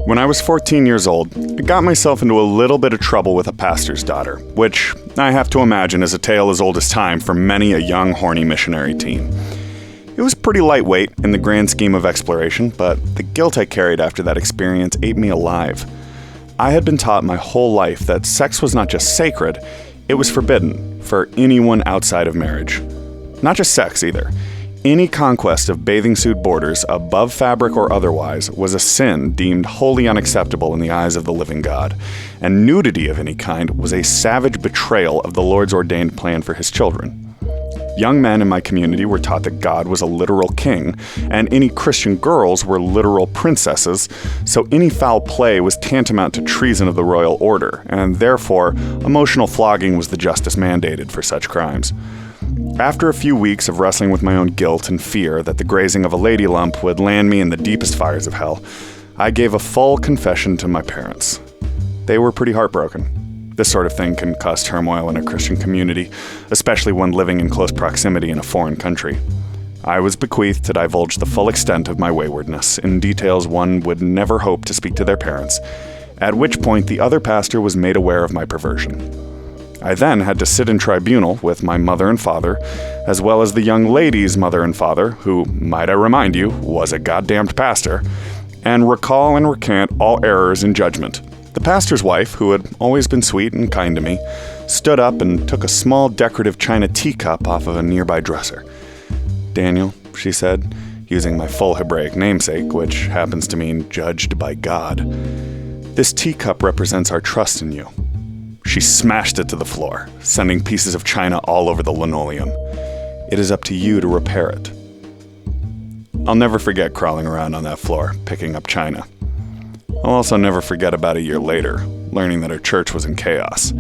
When I was 14 years old, I got myself into a little bit of trouble with a pastor's daughter, which I have to imagine is a tale as old as time for many a young, horny missionary teen. It was pretty lightweight in the grand scheme of exploration, but the guilt I carried after that experience ate me alive. I had been taught my whole life that sex was not just sacred, it was forbidden for anyone outside of marriage. Not just sex, either. Any conquest of bathing suit borders, above fabric or otherwise, was a sin deemed wholly unacceptable in the eyes of the living God, and nudity of any kind was a savage betrayal of the Lord's ordained plan for his children. Young men in my community were taught that God was a literal king, and any Christian girls were literal princesses, so any foul play was tantamount to treason of the royal order, and therefore, emotional flogging was the justice mandated for such crimes. After a few weeks of wrestling with my own guilt and fear that the grazing of a lady lump would land me in the deepest fires of hell, I gave a full confession to my parents. They were pretty heartbroken. This sort of thing can cause turmoil in a Christian community, especially when living in close proximity in a foreign country. I was bequeathed to divulge the full extent of my waywardness in details one would never hope to speak to their parents, at which point the other pastor was made aware of my perversion. I then had to sit in tribunal with my mother and father, as well as the young lady's mother and father, who, might I remind you, was a goddamned pastor, and recall and recant all errors in judgment. The pastor's wife, who had always been sweet and kind to me, stood up and took a small decorative china teacup off of a nearby dresser. "Daniel," she said, using my full Hebraic namesake, which happens to mean judged by God, "this teacup represents our trust in you." She smashed it to the floor, sending pieces of china all over the linoleum. "It is up to you to repair it." I'll never forget crawling around on that floor, picking up china. I'll also never forget about a year later, learning that our church was in chaos,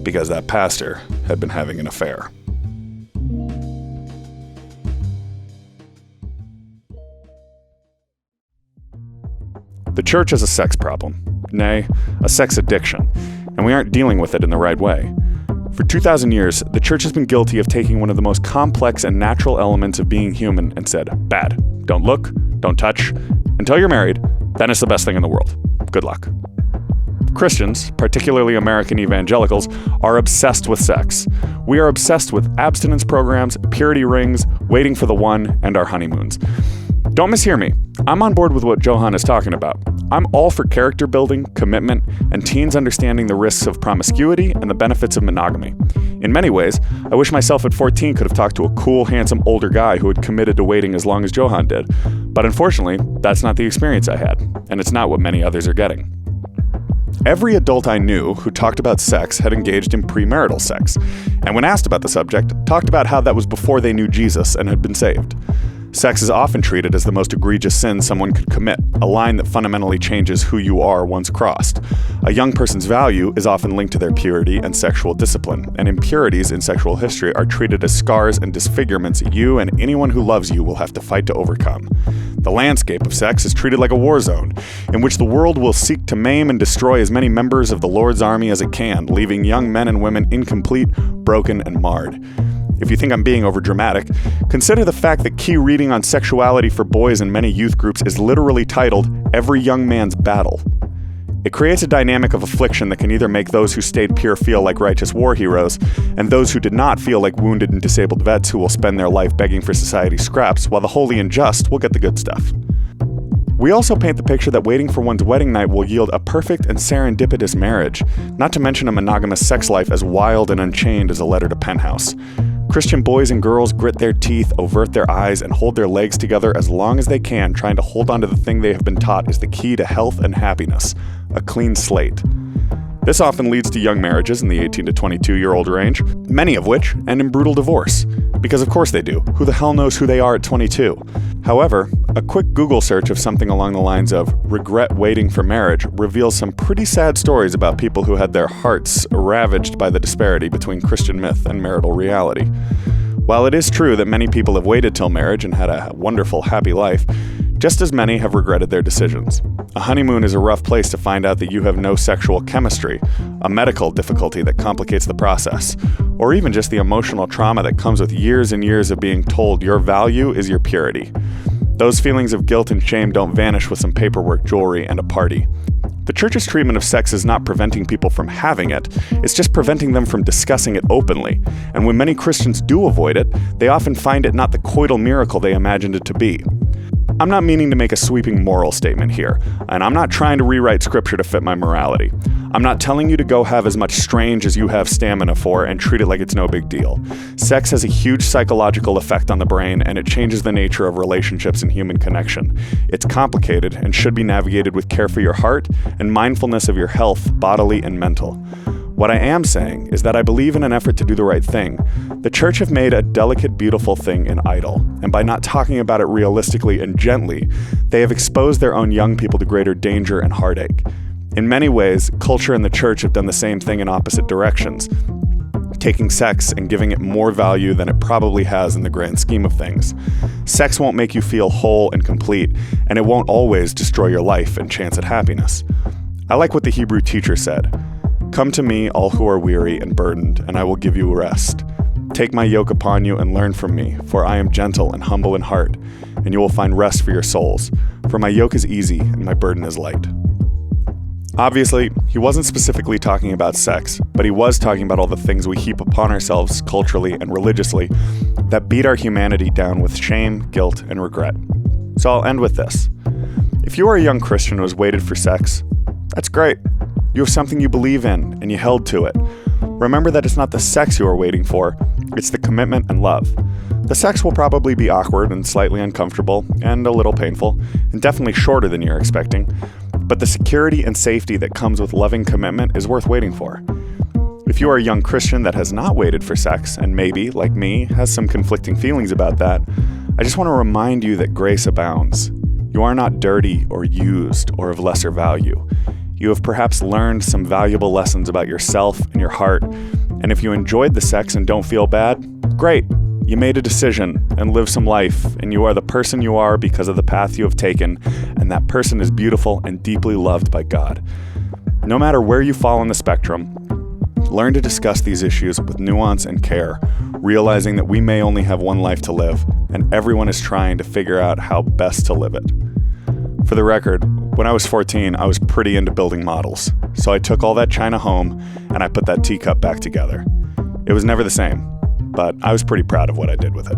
because that pastor had been having an affair. The church has a sex problem, nay, a sex addiction, and we aren't dealing with it in the right way. For 2,000 years, the church has been guilty of taking one of the most complex and natural elements of being human and said, "Bad. Don't look, don't touch. Until you're married, then it's the best thing in the world. Good luck." Christians, particularly American evangelicals, are obsessed with sex. We are obsessed with abstinence programs, purity rings, waiting for the one, and our honeymoons. Don't mishear me. I'm on board with what Johan is talking about. I'm all for character building, commitment, and teens understanding the risks of promiscuity and the benefits of monogamy. In many ways, I wish myself at 14 could have talked to a cool, handsome older guy who had committed to waiting as long as Johan did. But unfortunately, that's not the experience I had, and it's not what many others are getting. Every adult I knew who talked about sex had engaged in premarital sex, and when asked about the subject, talked about how that was before they knew Jesus and had been saved. Sex is often treated as the most egregious sin someone could commit, a line that fundamentally changes who you are once crossed. A young person's value is often linked to their purity and sexual discipline, and impurities in sexual history are treated as scars and disfigurements you and anyone who loves you will have to fight to overcome. The landscape of sex is treated like a war zone, in which the world will seek to maim and destroy as many members of the Lord's army as it can, leaving young men and women incomplete, broken, and marred. If you think I'm being overdramatic, consider the fact that key reading on sexuality for boys in many youth groups is literally titled "Every Young Man's Battle." It creates a dynamic of affliction that can either make those who stayed pure feel like righteous war heroes, and those who did not feel like wounded and disabled vets who will spend their life begging for society's scraps, while the holy and just will get the good stuff. We also paint the picture that waiting for one's wedding night will yield a perfect and serendipitous marriage, not to mention a monogamous sex life as wild and unchained as a letter to Penthouse. Christian boys and girls grit their teeth, avert their eyes, and hold their legs together as long as they can, trying to hold on to the thing they have been taught is the key to health and happiness, a clean slate. This often leads to young marriages in the 18 to 22-year-old range, many of which end in brutal divorce. Because of course they do. Who the hell knows who they are at 22? However, a quick Google search of something along the lines of "regret waiting for marriage" reveals some pretty sad stories about people who had their hearts ravaged by the disparity between Christian myth and marital reality. While it is true that many people have waited till marriage and had a wonderful, happy life, just as many have regretted their decisions. A honeymoon is a rough place to find out that you have no sexual chemistry, a medical difficulty that complicates the process, or even just the emotional trauma that comes with years and years of being told your value is your purity. Those feelings of guilt and shame don't vanish with some paperwork, jewelry, and a party. The church's treatment of sex is not preventing people from having it, it's just preventing them from discussing it openly. And when many Christians do avoid it, they often find it not the coital miracle they imagined it to be. I'm not meaning to make a sweeping moral statement here, and I'm not trying to rewrite scripture to fit my morality. I'm not telling you to go have as much strange as you have stamina for and treat it like it's no big deal. Sex has a huge psychological effect on the brain, and it changes the nature of relationships and human connection. It's complicated and should be navigated with care for your heart and mindfulness of your health, bodily and mental. What I am saying is that I believe in an effort to do the right thing. The church have made a delicate, beautiful thing an idol, and by not talking about it realistically and gently, they have exposed their own young people to greater danger and heartache. In many ways, culture and the church have done the same thing in opposite directions, taking sex and giving it more value than it probably has in the grand scheme of things. Sex won't make you feel whole and complete, and it won't always destroy your life and chance at happiness. I like what the Hebrew teacher said. "Come to me, all who are weary and burdened, and I will give you rest. Take my yoke upon you and learn from me, for I am gentle and humble in heart, and you will find rest for your souls. For my yoke is easy and my burden is light." Obviously, he wasn't specifically talking about sex, but he was talking about all the things we heap upon ourselves culturally and religiously that beat our humanity down with shame, guilt, and regret. So I'll end with this. If you are a young Christian who has waited for sex, that's great. You have something you believe in, and you held to it. Remember that it's not the sex you are waiting for, it's the commitment and love. The sex will probably be awkward and slightly uncomfortable, and a little painful, and definitely shorter than you're expecting. But the security and safety that comes with loving commitment is worth waiting for. If you are a young Christian that has not waited for sex, and maybe, like me, has some conflicting feelings about that, I just want to remind you that grace abounds. You are not dirty or used or of lesser value. You have perhaps learned some valuable lessons about yourself and your heart, and if you enjoyed the sex and don't feel bad, great. You made a decision and lived some life, and you are the person you are because of the path you have taken, and that person is beautiful and deeply loved by God. No matter where you fall on the spectrum, learn to discuss these issues with nuance and care, realizing that we may only have one life to live, and everyone is trying to figure out how best to live it. For the record, when I was 14, I was pretty into building models, so I took all that china home and I put that teacup back together. It was never the same, but I was pretty proud of what I did with it.